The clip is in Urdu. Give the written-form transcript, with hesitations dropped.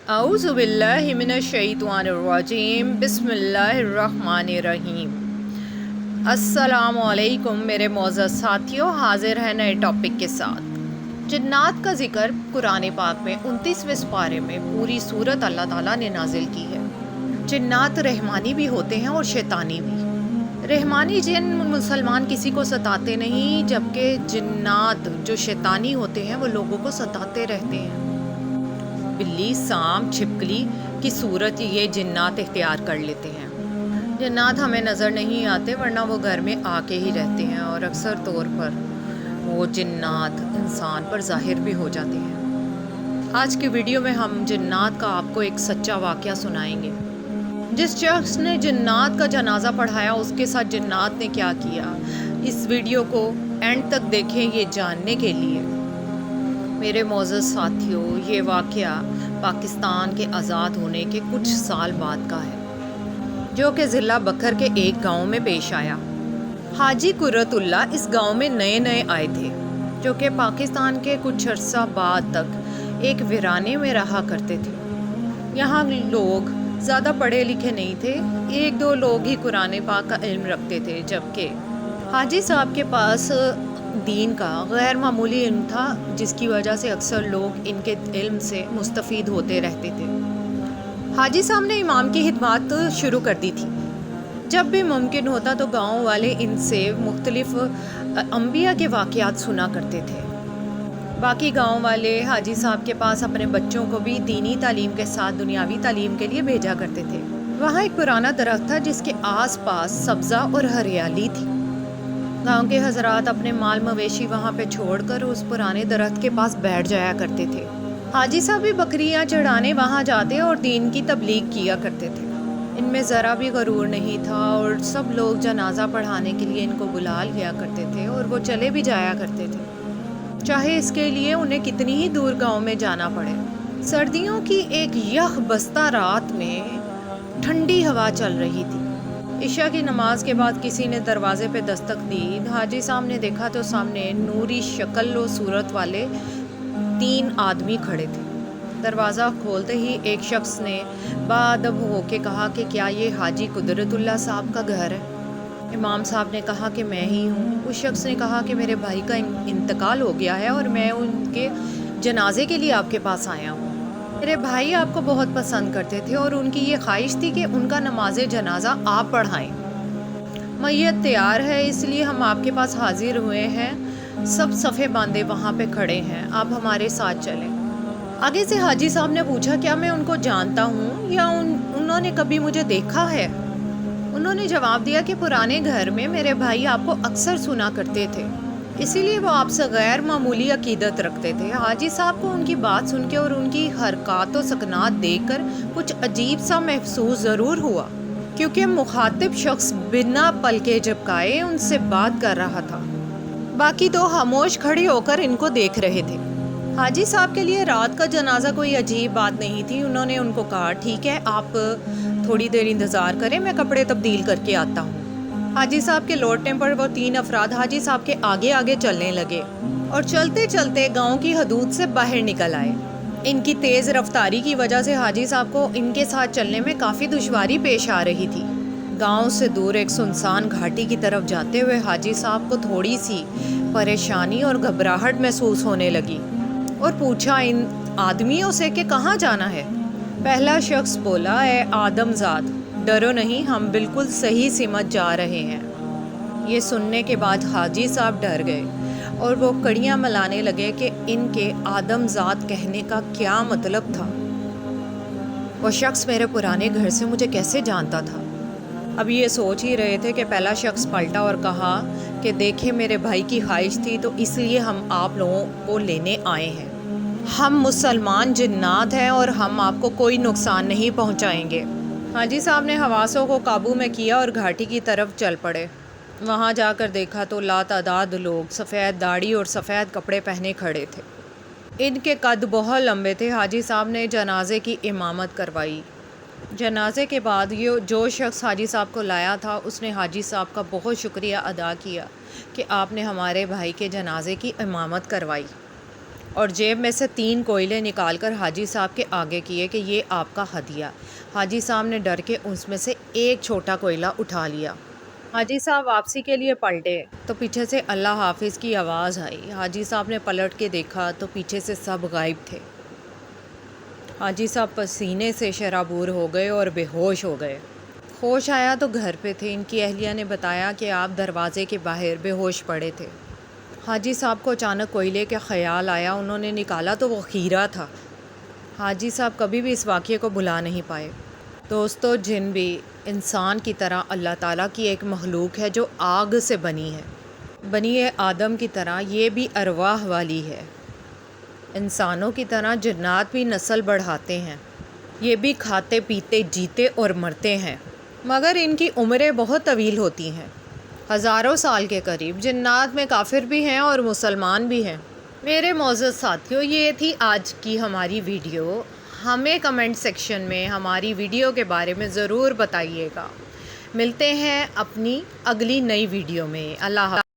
اعوذ باللہ من الشیطان الرجیم بسم اللہ الرحمن الرحیم۔ السلام علیکم میرے معزز ساتھیوں، حاضر ہے نئے ٹاپک کے ساتھ۔ جنات کا ذکر قرآن پاک میں 29ویں سپارے میں پوری سورت اللہ تعالیٰ نے نازل کی ہے۔ جنات رحمانی بھی ہوتے ہیں اور شیطانی بھی۔ رحمانی جن مسلمان کسی کو ستاتے نہیں، جبکہ جنات جو شیطانی ہوتے ہیں وہ لوگوں کو ستاتے رہتے ہیں۔ بلی، سانپ، چھپکلی کی صورت یہ جنات اختیار کر لیتے ہیں۔ جنات ہمیں نظر نہیں آتے، ورنہ وہ گھر میں آ کے ہی رہتے ہیں، اور اکثر طور پر وہ جنات انسان پر ظاہر بھی ہو جاتے ہیں۔ آج کی ویڈیو میں ہم جنات کا آپ کو ایک سچا واقعہ سنائیں گے۔ جس شخص نے جنات کا جنازہ پڑھایا، اس کے ساتھ جنات نے کیا کیا، اس ویڈیو کو اینڈ تک دیکھیں یہ جاننے کے لیے۔ میرے معزز ساتھیوں، یہ واقعہ پاکستان کے آزاد ہونے کے کچھ سال بعد کا ہے، جو کہ ضلع بکر کے ایک گاؤں میں پیش آیا۔ حاجی قرۃ اللہ اس گاؤں میں نئے آئے تھے، جو کہ پاکستان کے کچھ عرصہ بعد تک ایک ویرانے میں رہا کرتے تھے۔ یہاں لوگ زیادہ پڑھے لکھے نہیں تھے، ایک دو لوگ ہی قرآن پاک کا علم رکھتے تھے، جبکہ حاجی صاحب کے پاس دین کا غیر معمولی علم تھا، جس کی وجہ سے اکثر لوگ ان کے علم سے مستفید ہوتے رہتے تھے۔ حاجی صاحب نے امام کی خدمات شروع کر دی تھی۔ جب بھی ممکن ہوتا تو گاؤں والے ان سے مختلف انبیاء کے واقعات سنا کرتے تھے۔ باقی گاؤں والے حاجی صاحب کے پاس اپنے بچوں کو بھی دینی تعلیم کے ساتھ دنیاوی تعلیم کے لیے بھیجا کرتے تھے۔ وہاں ایک پرانا درخت تھا جس کے آس پاس سبزہ اور ہریالی تھی۔ گاؤں کے حضرات اپنے مال مویشی وہاں پہ چھوڑ کر اس پرانے درخت کے پاس بیٹھ جایا کرتے تھے۔ حاجی صاحب بھی بکریاں چڑھانے وہاں جاتے اور دین کی تبلیغ کیا کرتے تھے۔ ان میں ذرا بھی غرور نہیں تھا، اور سب لوگ جنازہ پڑھانے کے لیے ان کو بلا لیا کرتے تھے، اور وہ چلے بھی جایا کرتے تھے، چاہے اس کے لیے انہیں کتنی ہی دور گاؤں میں جانا پڑے۔ سردیوں کی ایک یخ بستہ رات میں ٹھنڈی ہوا چل رہی تھی۔ عشاء کی نماز کے بعد کسی نے دروازے پہ دستک دی۔ حاجی صاحب نے دیکھا تو سامنے نوری شکل و صورت والے 3 آدمی کھڑے تھے۔ دروازہ کھولتے ہی ایک شخص نے باادب ہو کے کہا کہ کیا یہ حاجی قدرت اللہ صاحب کا گھر ہے؟ امام صاحب نے کہا کہ میں ہی ہوں۔ اس شخص نے کہا کہ میرے بھائی کا انتقال ہو گیا ہے، اور میں ان کے جنازے کے لیے آپ کے پاس آیا ہوں۔ میرے بھائی آپ کو بہت پسند کرتے تھے، اور ان کی یہ خواہش تھی کہ ان کا نماز جنازہ آپ پڑھائیں۔ میت تیار ہے، اس لیے ہم آپ کے پاس حاضر ہوئے ہیں۔ سب صفے باندھے وہاں پہ کھڑے ہیں، آپ ہمارے ساتھ چلیں۔ آگے سے حاجی صاحب نے پوچھا کیا میں ان کو جانتا ہوں، یا انہوں نے کبھی مجھے دیکھا ہے؟ انہوں نے جواب دیا کہ پرانے گھر میں میرے بھائی آپ کو اکثر سنا کرتے تھے، اسی لیے وہ آپ سے غیر معمولی عقیدت رکھتے تھے۔ حاجی صاحب کو ان کی بات سن کے اور ان کی حرکات و سکنات دیکھ کر کچھ عجیب سا محسوس ضرور ہوا، کیونکہ مخاطب شخص بنا پلکے جھپکائے ان سے بات کر رہا تھا۔ باقی دو خاموش کھڑے ہو کر ان کو دیکھ رہے تھے۔ حاجی صاحب کے لیے رات کا جنازہ کوئی عجیب بات نہیں تھی۔ انہوں نے ان کو کہا ٹھیک ہے، آپ تھوڑی دیر انتظار کریں، میں کپڑے تبدیل کر کے آتا ہوں۔ حاجی صاحب کے لوٹنے پر وہ 3 افراد حاجی صاحب کے آگے چلنے لگے، اور چلتے چلتے گاؤں کی حدود سے باہر نکل آئے۔ ان کی تیز رفتاری کی وجہ سے حاجی صاحب کو ان کے ساتھ چلنے میں کافی دشواری پیش آ رہی تھی۔ گاؤں سے دور ایک سنسان گھاٹی کی طرف جاتے ہوئے حاجی صاحب کو تھوڑی سی پریشانی اور گھبراہٹ محسوس ہونے لگی، اور پوچھا ان آدمیوں سے کہ کہاں جانا ہے۔ پہلا شخص بولا، اے آدم زاد، ڈرو نہیں، ہم بالکل صحیح سمت جا رہے ہیں۔ یہ سننے کے بعد حاجی صاحب ڈر گئے، اور وہ کڑیاں ملانے لگے کہ ان کے آدم زاد کہنے کا کیا مطلب تھا۔ وہ شخص میرے پرانے گھر سے مجھے کیسے جانتا تھا؟ اب یہ سوچ ہی رہے تھے کہ پہلا شخص پلٹا اور کہا کہ دیکھیں، میرے بھائی کی خواہش تھی تو اس لیے ہم آپ لوگوں کو لینے آئے ہیں۔ ہم مسلمان جنات ہیں، اور ہم آپ کو کوئی نقصان نہیں پہنچائیں گے۔ حاجی صاحب نے حواسوں کو قابو میں کیا اور گھاٹی کی طرف چل پڑے۔ وہاں جا کر دیکھا تو لاتعداد لوگ سفید داڑھی اور سفید کپڑے پہنے کھڑے تھے۔ ان کے قد بہت لمبے تھے۔ حاجی صاحب نے جنازے کی امامت کروائی۔ جنازے کے بعد جو شخص حاجی صاحب کو لایا تھا، اس نے حاجی صاحب کا بہت شکریہ ادا کیا کہ آپ نے ہمارے بھائی کے جنازے کی امامت کروائی۔ اور جیب میں سے 3 کوئلے نکال کر حاجی صاحب کے آگے کیے کہ یہ آپ کا ہدیہ۔ حاجی صاحب نے ڈر کے اس میں سے ایک چھوٹا کوئلہ اٹھا لیا۔ حاجی صاحب واپسی کے لیے پلٹے تو پیچھے سے اللہ حافظ کی آواز آئی۔ حاجی صاحب نے پلٹ کے دیکھا تو پیچھے سے سب غائب تھے۔ حاجی صاحب پسینے سے شرابور ہو گئے اور بے ہوش ہو گئے۔ ہوش آیا تو گھر پہ تھے۔ ان کی اہلیہ نے بتایا کہ آپ دروازے کے باہر بے ہوش پڑے تھے۔ حاجی صاحب کو اچانک کوئلے کا خیال آیا۔ انہوں نے نکالا تو وہ خیرہ تھا۔ حاجی صاحب کبھی بھی اس واقعے کو بھلا نہیں پائے۔ دوستو، جن بھی انسان کی طرح اللہ تعالیٰ کی ایک مخلوق ہے جو آگ سے بنی ہے۔ بنی آدم کی طرح یہ بھی ارواح والی ہے۔ انسانوں کی طرح جنات بھی نسل بڑھاتے ہیں۔ یہ بھی کھاتے پیتے جیتے اور مرتے ہیں، مگر ان کی عمریں بہت طویل ہوتی ہیں، ہزاروں سال کے قریب۔ جنات میں کافر بھی ہیں اور مسلمان بھی ہیں۔ میرے معزز ساتھیوں، یہ تھی آج کی ہماری ویڈیو۔ ہمیں کمنٹ سیکشن میں ہماری ویڈیو کے بارے میں ضرور بتائیے گا۔ ملتے ہیں اپنی اگلی نئی ویڈیو میں۔ اللہ حافظ۔